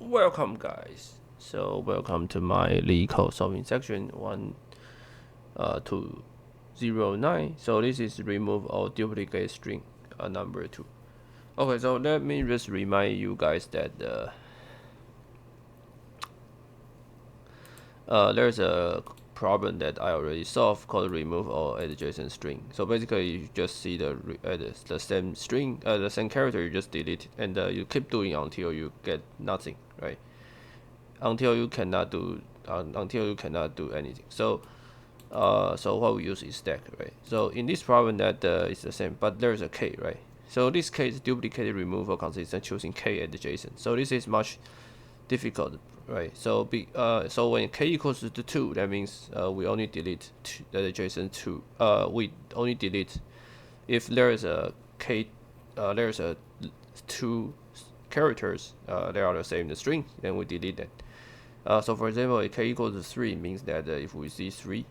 Welcome, guys. So welcome to my Leetcode solving section 209. So this is remove all duplicate string number 2. Okay, so let me just remind you guys that there's a problem that I already solved called remove all adjacent string. So basically, you just see the same string, the same character, you just delete it, and you keep doing until you get nothing, right? Until you cannot do anything. So what we use is stack, right? So in this problem that is the same, but there's a k, right? So this k is duplicated removal consistent choosing k adjacent. So this is much difficult, right? So so when k equals to 2, that means we only delete the adjacent 2. We only delete if there is a k, there's a 2 characters they are the same in the string, then we delete that. So for example, if k equals to 3 means that if we see 3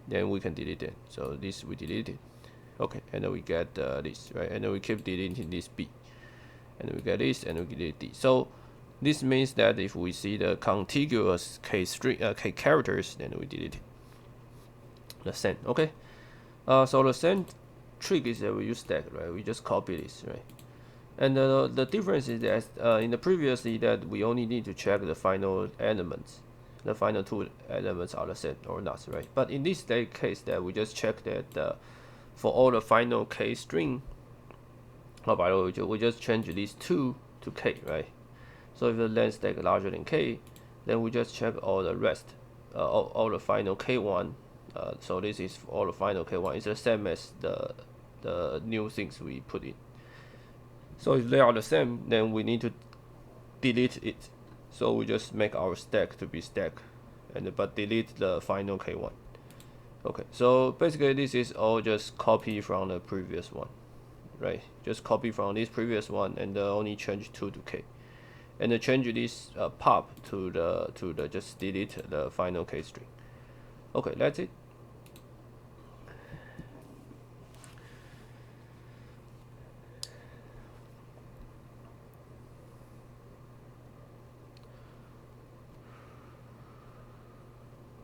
then we can delete it. So this we delete it. Okay, and then we get this, right? And then we keep deleting this b, and then we get this, and we delete this. So this means that if we see the contiguous k characters, then we delete it. The same, okay. So the same trick is that we use stack, right? We just copy this, right? And the difference is that in the previously that we only need to check the final elements, the final 2 elements are the same or not, right? But in this case that we just check that for all the final k string, by the way, we just change these 2 to k, right? So if the length stack larger than k, then we just check all the rest, all the final k1. So this is all the final k1. It's the same as the new things we put in. So if they are the same, then we need to delete it. So we just make our stack to be stack, but delete the final k1. Okay, so basically this is all just copy from the previous one, right? Just copy from this previous one and only change 2 to k, and change this pop to the just delete the final k string. Okay, that's it.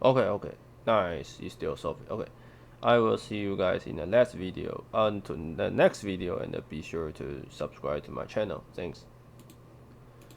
Okay, nice. You still solve it. Okay, I will see you guys in the next video. On to the next video, and be sure to subscribe to my channel. Thanks.